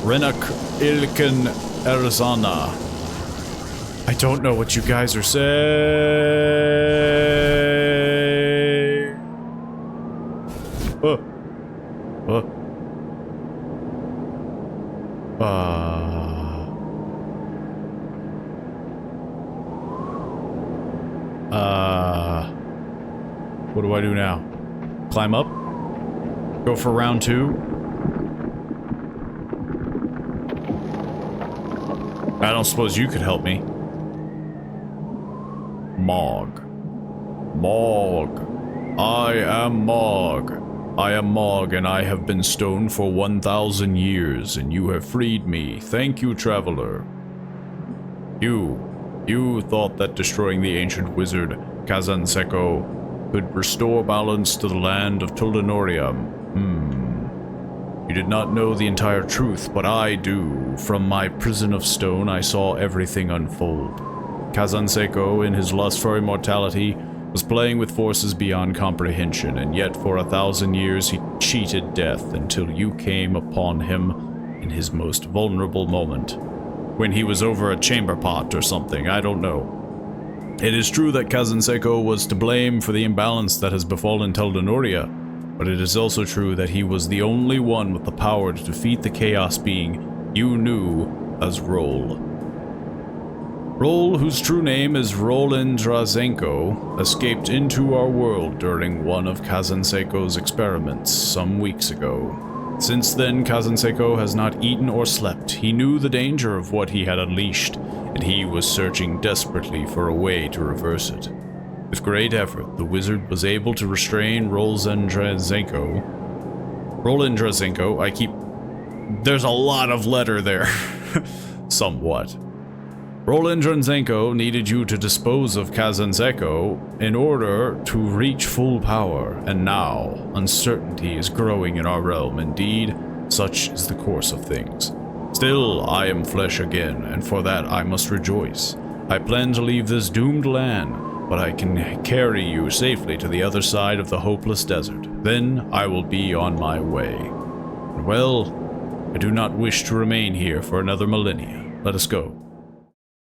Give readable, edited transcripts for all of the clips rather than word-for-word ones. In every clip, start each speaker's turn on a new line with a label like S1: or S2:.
S1: Renak Ilken Erzana. I don't know what you guys are saying. What do I do now? Climb up? Go for round 2? I don't suppose you could help me. Mog. I am Mog. I am Mog, and I have been stoned for 1,000 years, and you have freed me. Thank you, traveler. You thought that destroying the ancient wizard, Kazanseko, could restore balance to the land of Tuldanorium. You did not know the entire truth, but I do. From my prison of stone, I saw everything unfold. Kazanseko, in his lust for immortality, was playing with forces beyond comprehension, and yet for 1,000 years he cheated death until you came upon him in his most vulnerable moment. When he was over a chamber pot or something, I don't know. It is true that Kazanseko was to blame for the imbalance that has befallen Teldanoria, but it is also true that he was the only one with the power to defeat the chaos being you knew as Roll. Roll, whose true name is Roland Drazenko, escaped into our world during one of Kazanseko's experiments some weeks ago. Since then, Kazanseko has not eaten or slept. He knew the danger of what he had unleashed, and he was searching desperately for a way to reverse it. With great effort, the wizard was able to restrain Roland Drazenko, there's a lot of letter there. Somewhat. Roland Drazenko needed you to dispose of Kazanseko in order to reach full power, and now uncertainty is growing in our realm. Indeed, such is the course of things. Still, I am flesh again, and for that I must rejoice. I plan to leave this doomed land, but I can carry you safely to the other side of the hopeless desert. Then I will be on my way. And well, I do not wish to remain here for another millennia. Let us go.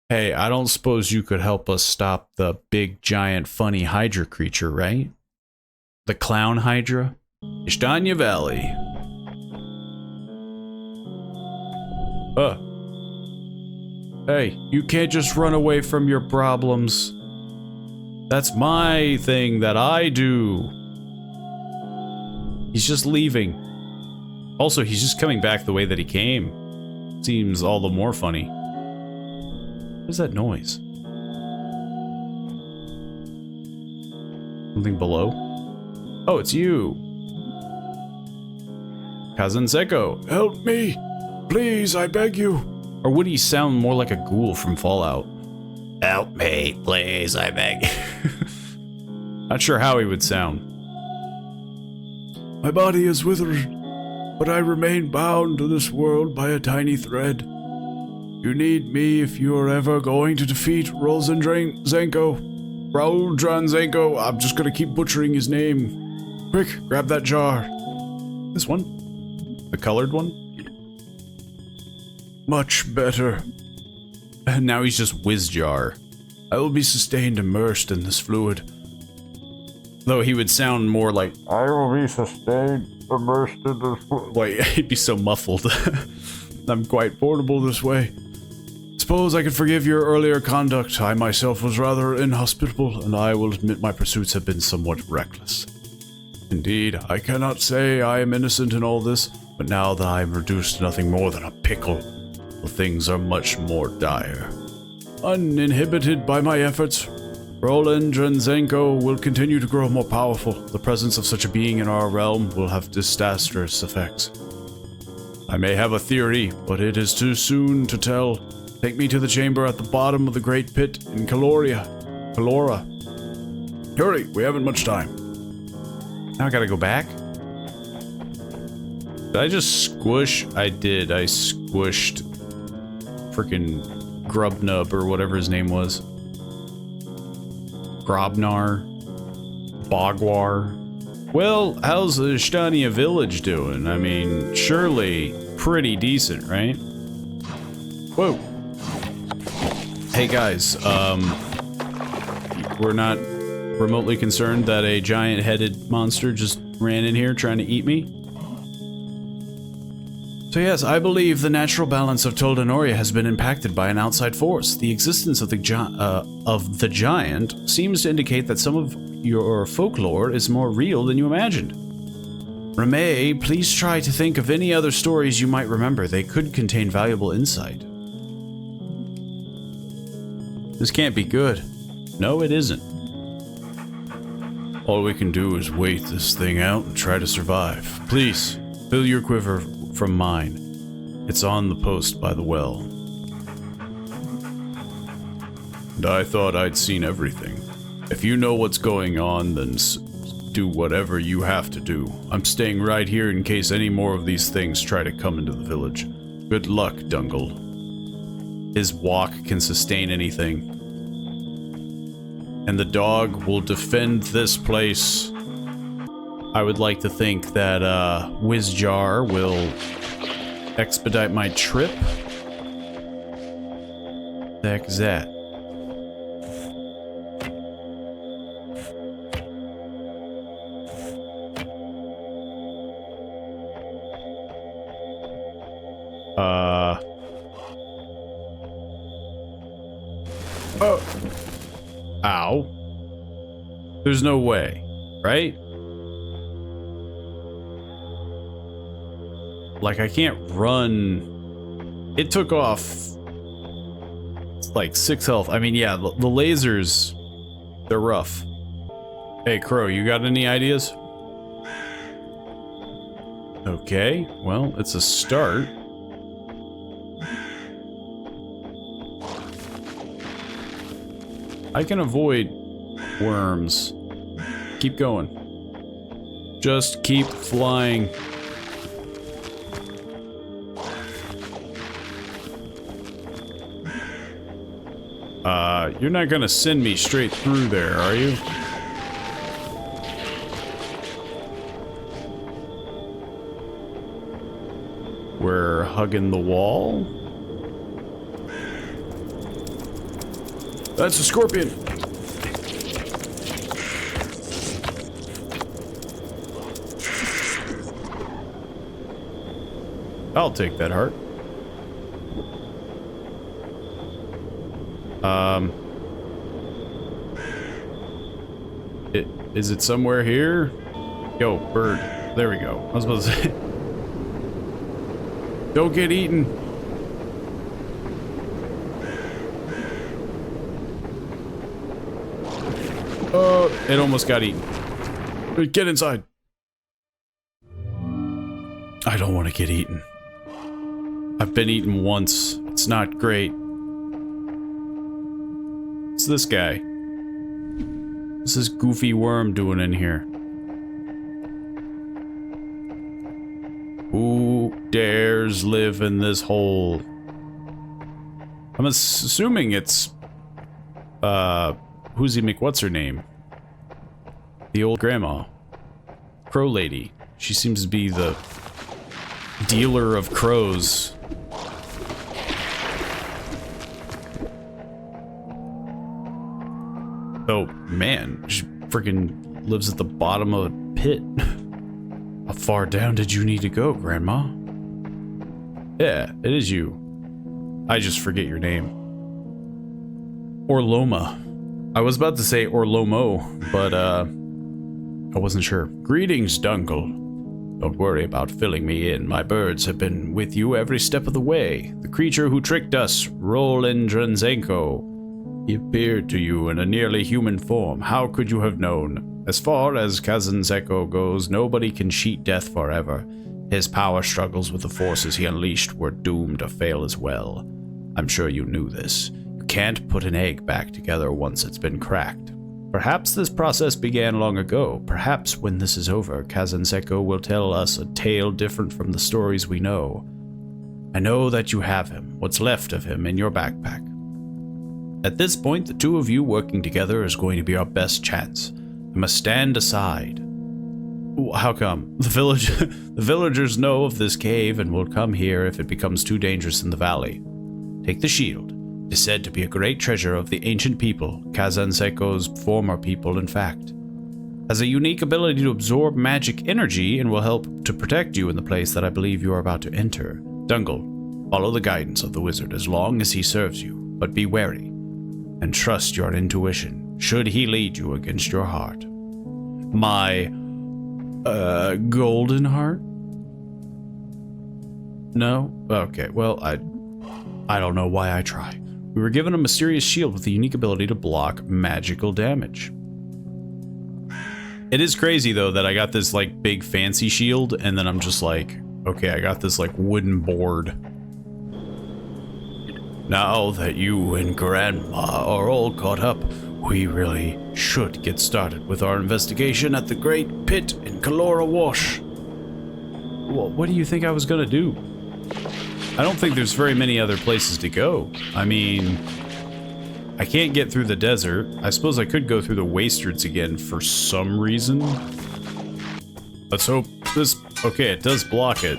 S1: Hey, I don't suppose you could help us stop the big, giant, funny Hydra creature, right? The clown Hydra? Ishtanya Valley. Hey, you can't just run away from your problems. That's my thing that I do. He's just leaving. Also, he's just coming back the way that he came. Seems all the more funny. What is that noise? Something below? Oh, it's you. Kazanseko, help me. Please, I beg you. Or would he sound more like a ghoul from Fallout? Help me, please, I beg. Not sure how he would sound. My body is withered, but I remain bound to this world by a tiny thread. You need me if you are ever going to defeat Raul Drazenko. I'm just gonna keep butchering his name. Quick, grab that jar. This one? The colored one? Much better. And now he's just Whiz-Jar. I will be sustained immersed in this fluid. Though he would sound more like, I will be sustained immersed in this fluid. Like, he'd be so muffled. I'm quite portable this way. Suppose I could forgive your earlier conduct. I myself was rather inhospitable, and I will admit my pursuits have been somewhat reckless. Indeed, I cannot say I am innocent in all this, but now that I am reduced to nothing more than a pickle, well, things are much more dire. Uninhibited by my efforts, Roland Drazenko will continue to grow more powerful. The presence of such a being in our realm will have disastrous effects. I may have a theory, but it is too soon to tell. Take me to the chamber at the bottom of the great pit in Calora. Hurry, we haven't much time. Now I gotta go back? Did I just squish? I did. I squished freaking Grubnub or whatever his name was. Grobnar. Bogwar. Well, how's the Ishtania village doing? I mean, surely pretty decent, right? Whoa. Hey guys, we're not remotely concerned that a giant-headed monster just ran in here trying to eat me? So yes, I believe the natural balance of Toldonoria has been impacted by an outside force. The existence of the giant seems to indicate that some of your folklore is more real than you imagined. Remay, please try to think of any other stories you might remember. They could contain valuable insight. This can't be good. No, it isn't. All we can do is wait this thing out and try to survive. Please, fill your quiver from mine. It's on the post by the well. And I thought I'd seen everything. If you know what's going on, then do whatever you have to do. I'm staying right here in case any more of these things try to come into the village. Good luck, Dungle. His walk can sustain anything. And the dog will defend this place. I would like to think that Whizjar will expedite my trip. The heck is that? Oh. Ow. There's no way, right? Like, I can't run. It took off like 6 health. I mean, yeah, the lasers, they're rough. Hey, Crow, you got any ideas? Okay, well, it's a start. I can avoid worms. Keep going. Just keep flying. You're not gonna send me straight through there, are you? We're hugging the wall. That's a scorpion. I'll take that heart. Is it somewhere here? Yo, bird. There we go. I was supposed to say. Don't get eaten. Oh, it almost got eaten. Get inside. I don't want to get eaten. I've been eaten once. It's not great. What's this guy? What's this goofy worm doing in here? Who dares live in this hole? I'm assuming it's Who's what's her name? The old grandma. Crow lady. She seems to be the dealer of crows. Oh man, she freaking lives at the bottom of a pit. How far down did you need to go, Grandma? Yeah, it is you. I just forget your name. Orloma. I was about to say Orlomo, but I wasn't sure. Greetings, Dungle. Don't worry about filling me in. My birds have been with you every step of the way. The creature who tricked us, Roland Dranzenko. He appeared to you in a nearly human form. How could you have known? As far as Kazenseko goes, nobody can cheat death forever. His power struggles with the forces he unleashed were doomed to fail as well. I'm sure you knew this. You can't put an egg back together once it's been cracked. Perhaps this process began long ago. Perhaps when this is over, Kazenseko will tell us a tale different from the stories we know. I know that you have him, what's left of him, in your backpack. At this point, the two of you working together is going to be our best chance. I must stand aside. How come? The villagers know of this cave and will come here if it becomes too dangerous in the valley. Take the shield. It is said to be a great treasure of the ancient people, Kazan Seko's former people, in fact. Has a unique ability to absorb magic energy and will help to protect you in the place that I believe you are about to enter. Dungle, follow the guidance of the wizard as long as he serves you, but be wary and trust your intuition should he lead you against your heart. My Goldenheart? No? Okay, well, I don't know why I try. We were given a mysterious shield with the unique ability to block magical damage. It is crazy, though, that I got this, like, big fancy shield, and then I'm just like, okay, I got this, like, wooden board. Now that you and Grandma are all caught up, we really should get started with our investigation at the Great Pit in Kalora Wash. What do you think I was gonna do? I don't think there's very many other places to go. I mean, I can't get through the desert. I suppose I could go through the wastes again for some reason. Let's hope this... Okay, it does block it.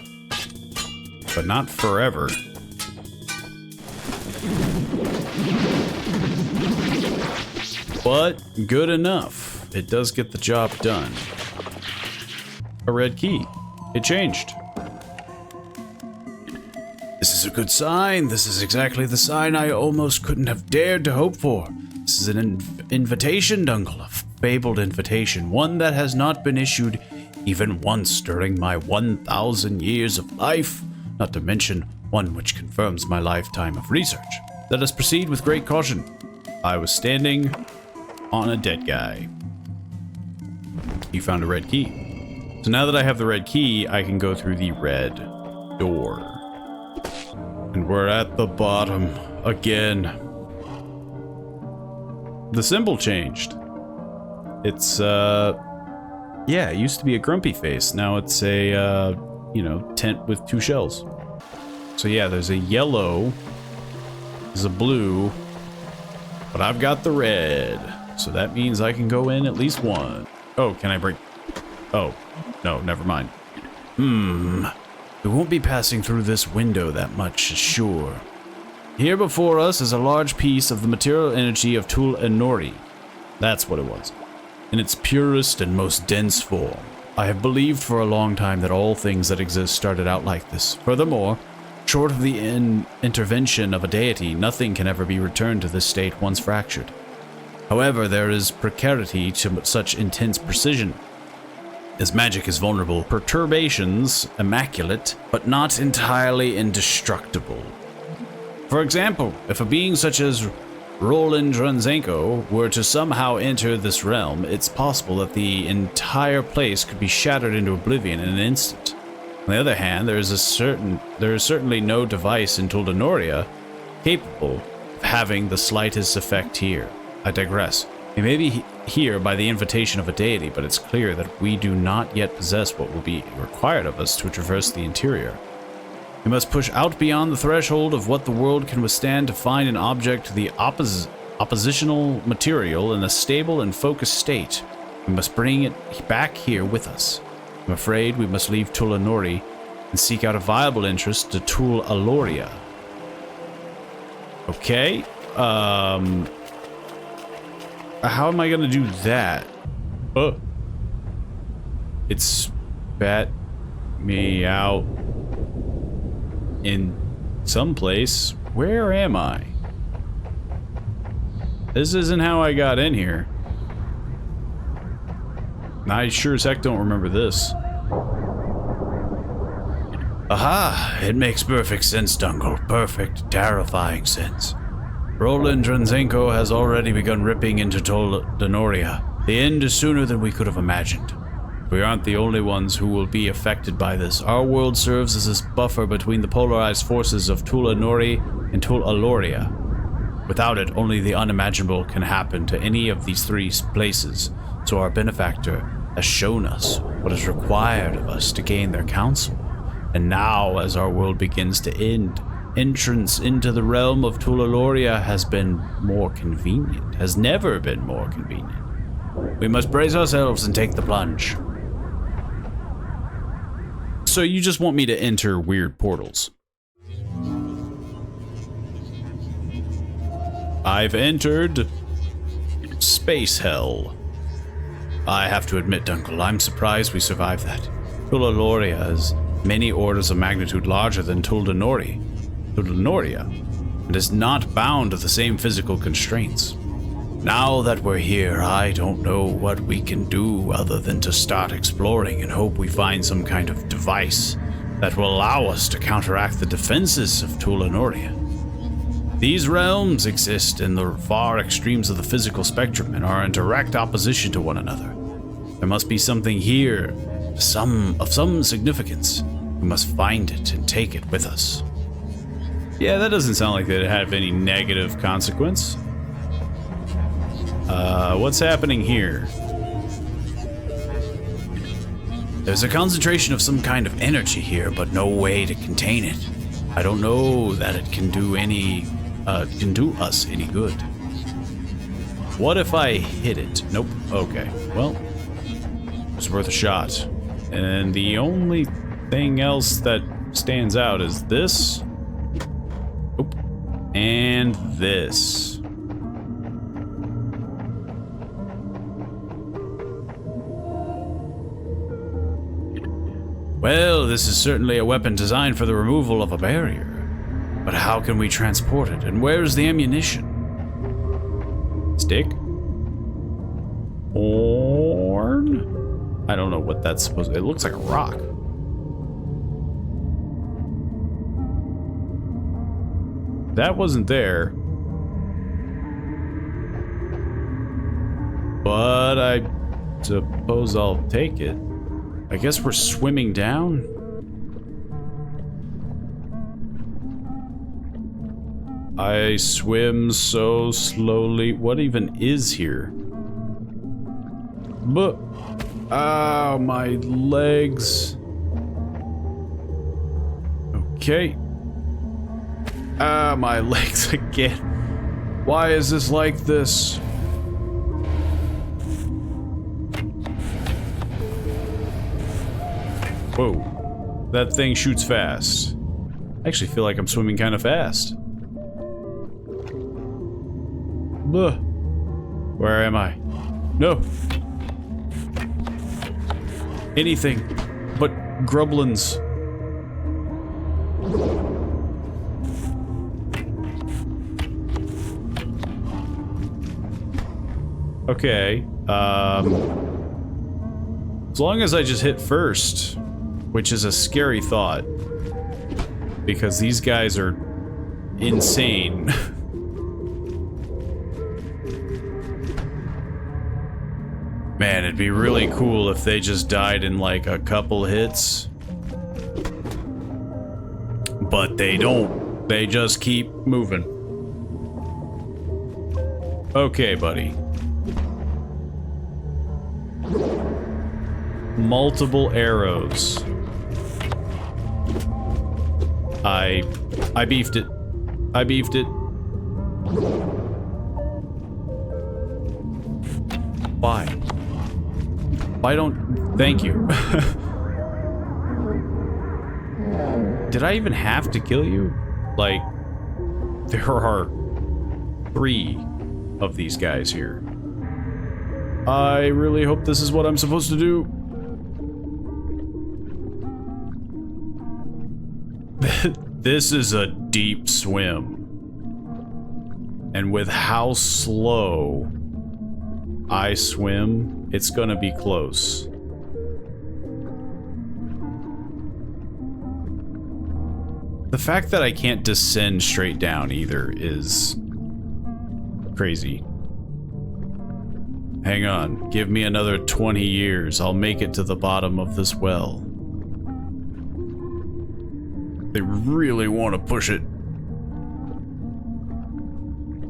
S1: But not forever. But good enough. It does get the job done. A red key. It changed. This is a good sign. This is exactly the sign I almost couldn't have dared to hope for. This is an invitation, Dungle, a fabled invitation, one that has not been issued even once during my 1,000 years of life, not to mention one which confirms my lifetime of research. Let us proceed with great caution. I was standing on a dead guy. You found a red key. So now that I have the red key, I can go through the red door. And we're at the bottom again. The symbol changed. It's, yeah, it used to be a grumpy face. Now it's a, you know, tent with two shells. So yeah, there's a yellow, there's a blue, but I've got the red. So that means I can go in at least one. Oh, can I break? Oh, no, never mind. We won't be passing through this window that much, sure. Here before us is a large piece of the material energy of Tul Enori. That's what it was. In its purest and most dense form. I have believed for a long time that all things that exist started out like this. Furthermore, short of the intervention of a deity, nothing can ever be returned to this state once fractured. However, there is precarity to such intense precision. As magic is vulnerable, perturbations, immaculate, but not entirely indestructible. For example, if a being such as Roland Dranzenko were to somehow enter this realm, it's possible that the entire place could be shattered into oblivion in an instant. On the other hand, there is certainly no device in Tuldanoria capable of having the slightest effect here. I digress. We may be here by the invitation of a deity, but it's clear that we do not yet possess what will be required of us to traverse the interior. We must push out beyond the threshold of what the world can withstand to find an object to the oppositional material in a stable and focused state. We must bring it back here with us. I'm afraid we must leave Tulanori and seek out a viable interest to Tul Aloria. Okay, how am I gonna do that? Oh. It spat me out in some place. Where am I? This isn't how I got in here. I sure as heck don't remember this. Aha! It makes perfect sense, Dungle. Perfect, terrifying sense. Roland Dranzenko has already begun ripping into Danoria. The end is sooner than we could have imagined. We aren't the only ones who will be affected by this. Our world serves as this buffer between the polarized forces of Tulanori and Tul Aloria. Without it, only the unimaginable can happen to any of these three places, so our benefactor has shown us what is required of us to gain their counsel. And now, as our world begins to end, entrance into the realm of Tulaloria has been more convenient, has never been more convenient. We must brace ourselves and take the plunge. So you just want me to enter weird portals? I've entered space hell. I have to admit, Dunkel, I'm surprised we survived that. Tulaloria is many orders of magnitude larger than Tuldanoria, and is not bound to the same physical constraints. Now that we're here, I don't know what we can do other than to start exploring and hope we find some kind of device that will allow us to counteract the defenses of Tulanoria. These realms exist in the far extremes of the physical spectrum and are in direct opposition to one another. There must be something here, of some significance. We must find it and take it with us. Yeah, that doesn't sound like they'd have any negative consequence. What's happening here? There's a concentration of some kind of energy here, but no way to contain it. I don't know that it can do us any good. What if I hit it? Nope. Okay. Well, it's worth a shot. And the only thing else that stands out is this. Oop. And this. Well, this is certainly a weapon designed for the removal of a barrier. But how can we transport it? And where's the ammunition? Stick? Horn? I don't know what that's supposed to... It looks like a rock. That wasn't there. But I suppose I'll take it. I guess we're swimming down? I swim so slowly. What even is here? But, ow, my legs. Okay. Ah, my legs again. Why is this like this? Whoa. That thing shoots fast. I actually feel like I'm swimming kind of fast. Ugh. Where am I? No. Anything but grublins. Okay. As long as I just hit first, which is a scary thought, because these guys are insane. Man, it'd be really cool if they just died in like a couple hits. But they don't. They just keep moving. Okay, buddy. Multiple arrows. I beefed it. I beefed it. Why? Why don't... Thank you. Did I even have to kill you? Like, there are 3 of these guys here. I really hope this is what I'm supposed to do. This is a deep swim. And with how slow I swim, it's gonna be close. The fact that I can't descend straight down either is crazy. Hang on, give me another 20 years. I'll make it to the bottom of this well. They really want to push it.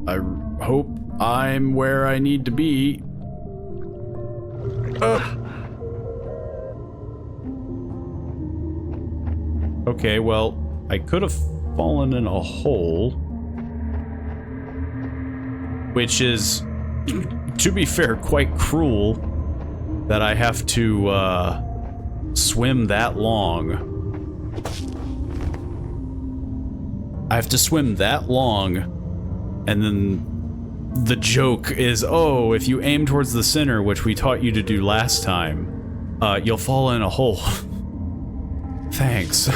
S1: I hope I'm where I need to be. Okay, well, I could have fallen in a hole. Which is, to be fair, quite cruel that I have to swim that long. I have to swim that long, and then the joke is, oh, if you aim towards the center, which we taught you to do last time, you'll fall in a hole. Thanks.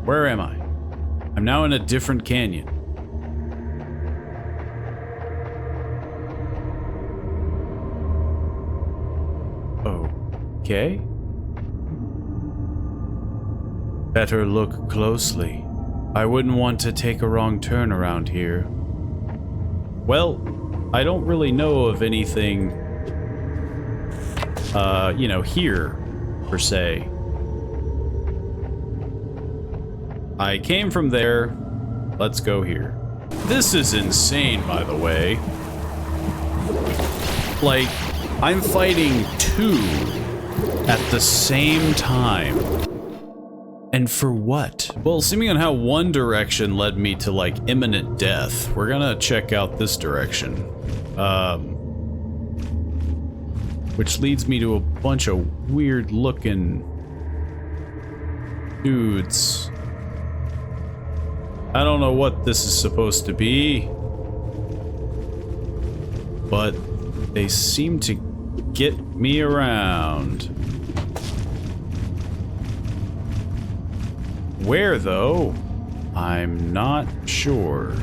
S1: Where am I? I'm now in a different canyon. Okay. Better look closely. I wouldn't want to take a wrong turn around here. Well, I don't really know of anything, you know, here, per se. I came from there. Let's go here. This is insane, by the way. Like, I'm fighting two at the same time. And for what? Well, seeming on how one direction led me to, like, imminent death, we're gonna check out this direction. Which leads me to a bunch of weird-looking dudes. I don't know what this is supposed to be, but they seem to get me around. Where, though? I'm not sure.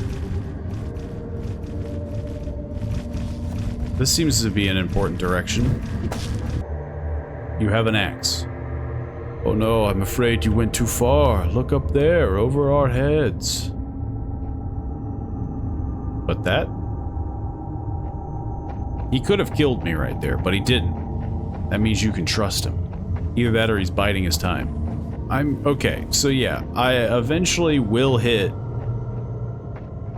S1: This seems to be an important direction. You have an axe. Oh no, I'm afraid you went too far. Look up there, over our heads. But that? He could have killed me right there, but he didn't. That means you can trust him. Either that or he's biding his time. Okay, so yeah, I eventually will hit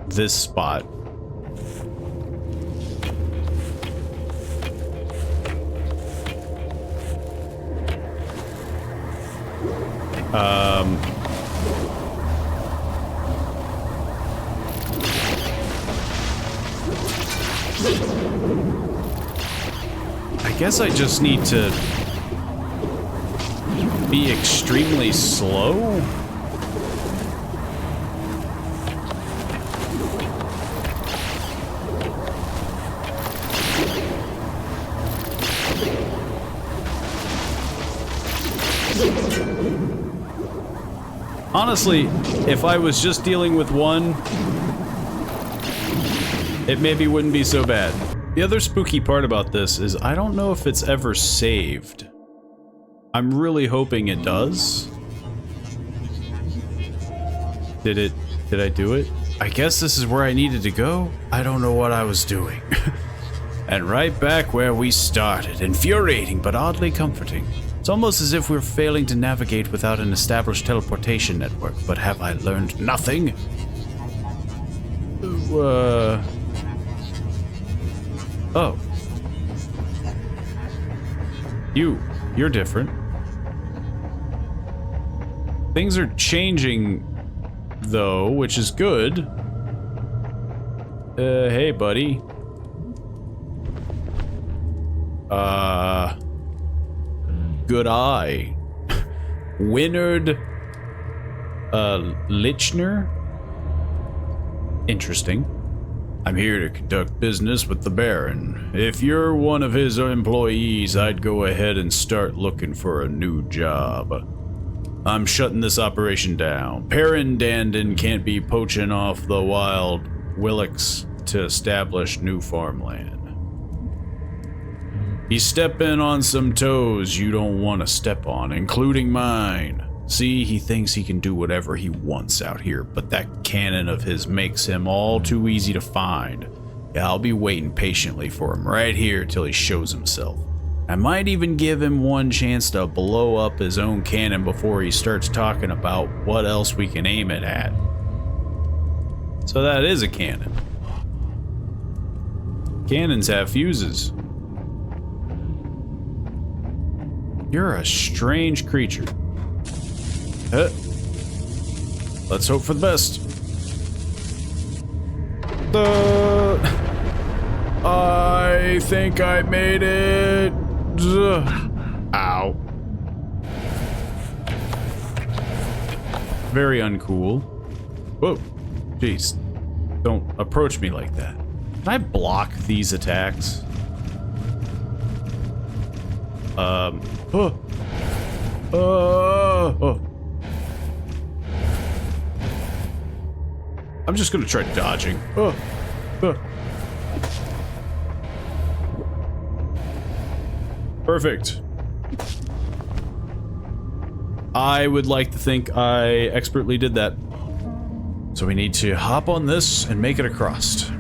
S1: this spot. I guess I just need to be extremely slow? Honestly, if I was just dealing with one, it maybe wouldn't be so bad. The other spooky part about this is I don't know if it's ever saved. I'm really hoping it does. Did I do it? I guess this is where I needed to go. I don't know what I was doing. And right back where we started. Infuriating, but oddly comforting. It's almost as if we're failing to navigate without an established teleportation network. But have I learned nothing? Oh. You're different. Things are changing, though, which is good. Hey, buddy. Good eye. Winard, Lichner? Interesting. I'm here to conduct business with the Baron. If you're one of his employees, I'd go ahead and start looking for a new job. I'm shutting this operation down. Perrin Dandon can't be poaching off the wild Willix to establish new farmland. He's stepping on some toes you don't want to step on, including mine. See, he thinks he can do whatever he wants out here, but that cannon of his makes him all too easy to find. Yeah, I'll be waiting patiently for him right here till he shows himself. I might even give him one chance to blow up his own cannon before he starts talking about what else we can aim it at. So that is a cannon. Cannons have fuses. You're a strange creature. Let's hope for the best. I think I made it. Ow. very uncool. Whoa, jeez. Don't approach me like that. Can I block these attacks? I'm just gonna try dodging. Perfect. I would like to think I expertly did that. So we need to hop on this and make it across.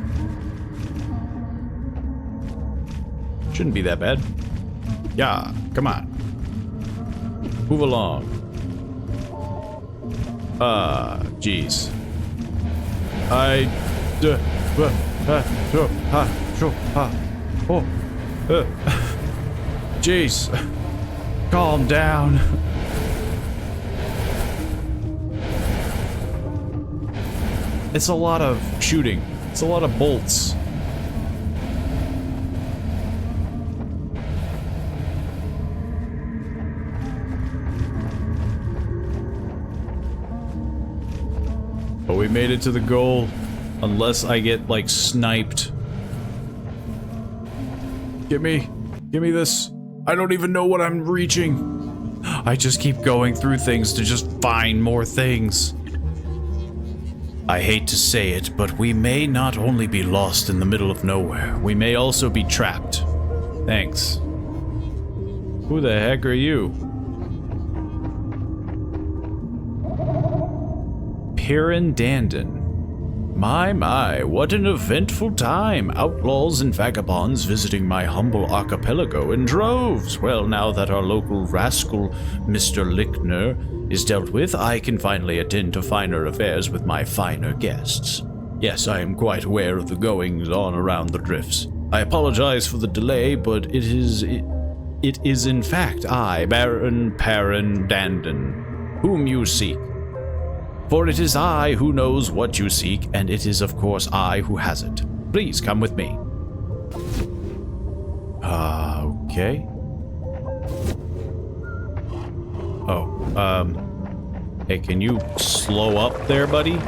S1: Shouldn't be that bad. Yeah, come on. Move along. Jeez. Jeez. Calm down. It's a lot of shooting. It's a lot of bolts. But we made it to the goal. Unless I get, like, sniped. Give me this. I don't even know what I'm reaching. I just keep going through things to just find more things. I hate to say it, but we may not only be lost in the middle of nowhere, we may also be trapped. Thanks. Who the heck are you? Pirandandon. My, what an eventful time. Outlaws and vagabonds visiting my humble archipelago in droves. Well, now that our local rascal, Mr. Lickner, is dealt with, I can finally attend to finer affairs with my finer guests. Yes, I am quite aware of the goings-on around the drifts. I apologize for the delay, but it is in fact I, Baron Pirandandon, whom you seek. For it is I who knows what you seek, and it is of course I who has it. Please come with me. Okay. Hey, can you slow up there, buddy?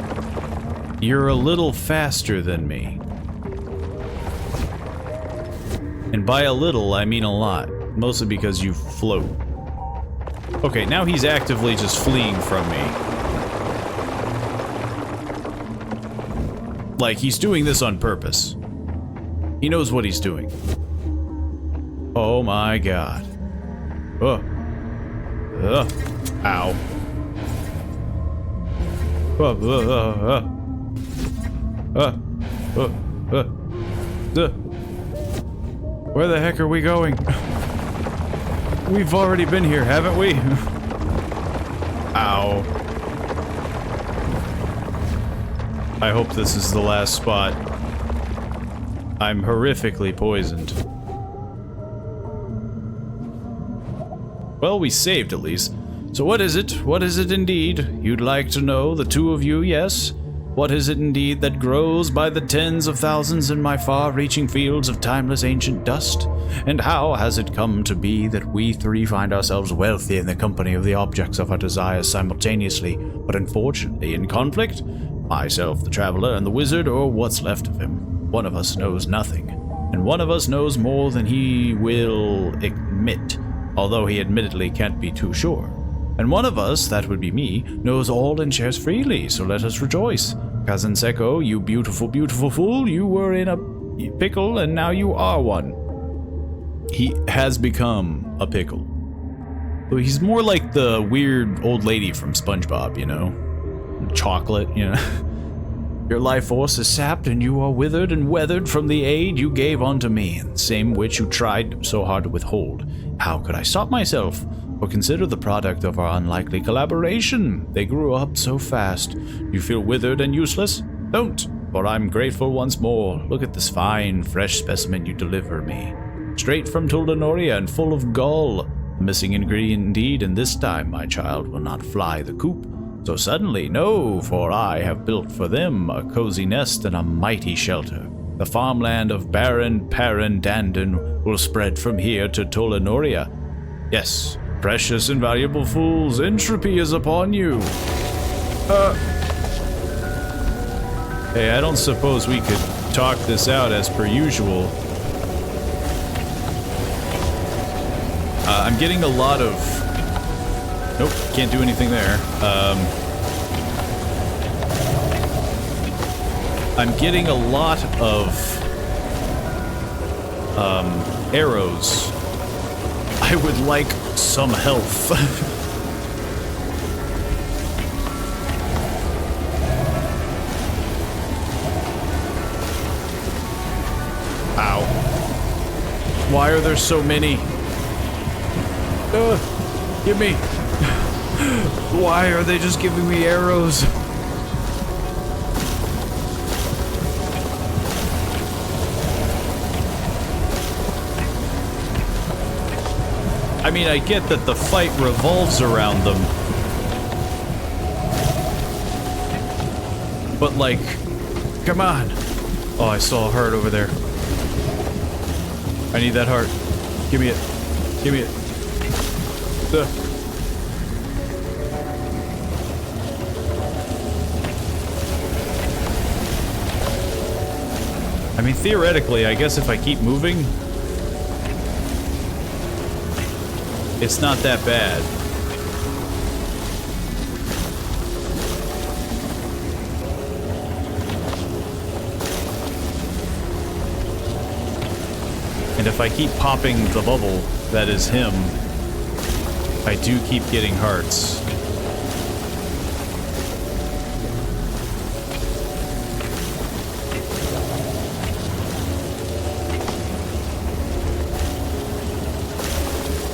S1: You're a little faster than me. And by a little, I mean a lot. Mostly because you float. Okay, now he's actively just fleeing from me. Like, he's doing this on purpose. He knows what he's doing. Oh my god. Ow. Where the heck are we going? We've already been here, haven't we? Ow. I hope this is the last spot. I'm horrifically poisoned. Well, we saved at least. So what is it? What is it indeed? You'd like to know, the two of you, yes? What is it indeed that grows by the tens of thousands in my far-reaching fields of timeless ancient dust? And how has it come to be that we three find ourselves wealthy in the company of the objects of our desires simultaneously, but unfortunately in conflict? Myself, the traveler, and the wizard, or what's left of him. One of us knows nothing, and one of us knows more than he will admit, although he admittedly can't be too sure. And one of us, that would be me, knows all and shares freely, so let us rejoice. Cousin Seko, you beautiful, beautiful fool, you were in a pickle, and now you are one. He has become a pickle. He's more like the weird old lady from SpongeBob, you know? Chocolate, you know? Your life force is sapped, and you are withered and weathered from the aid you gave unto me, and the same which you tried so hard to withhold. How could I stop myself? Or consider the product of our unlikely collaboration. They grew up so fast. You feel withered and useless? Don't, for I'm grateful once more. Look at this fine, fresh specimen you deliver me. Straight from Tuldanoria and full of gall. A missing ingredient indeed, and this time my child will not fly the coop. So suddenly, no, for I have built for them a cozy nest and a mighty shelter. The farmland of Baron Pirandandon will spread from here to Tuldanoria. Yes, precious and valuable fools, entropy is upon you. Hey, I don't suppose we could talk this out as per usual. I'm getting a lot of... Nope, can't do anything there. I'm getting a lot of... arrows. I would like some health. Ow. Why are there so many? Give me. Why are they just giving me arrows? I mean, I get that the fight revolves around them. But, like, come on. Oh, I saw a heart over there. I need that heart. Give me it. Give me it. I mean, theoretically, I guess if I keep moving, it's not that bad. And if I keep popping the bubble that is him, I do keep getting hearts.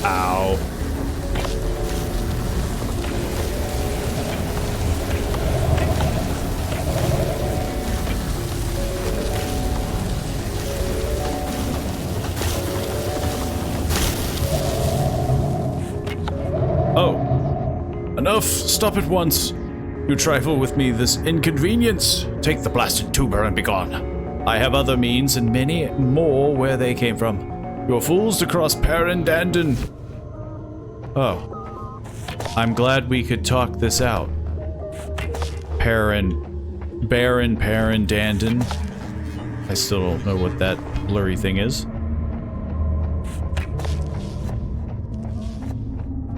S1: Ow. Oh. Enough! Stop at once! You trifle with me this inconvenience. Take the blasted tuber and be gone. I have other means and many more where they came from. You're fools to cross Parendandon. Oh. I'm glad we could talk this out. Baron Parendandon. I still don't know what that blurry thing is.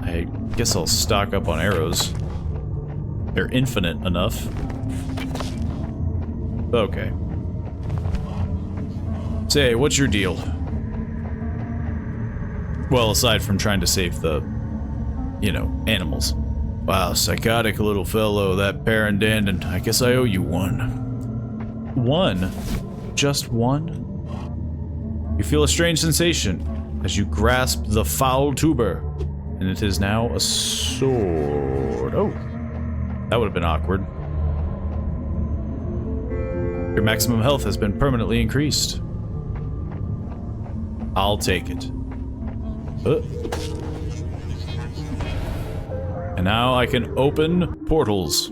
S1: I guess I'll stock up on arrows. They're infinite enough. Okay. Say, what's your deal? Well, aside from trying to save the, you know, animals. Wow, psychotic little fellow, that Parendandon. I guess I owe you one. One? Just one? You feel a strange sensation as you grasp the foul tuber, and it is now a sword. Oh, that would have been awkward. Your maximum health has been permanently increased. I'll take it. And now I can open portals.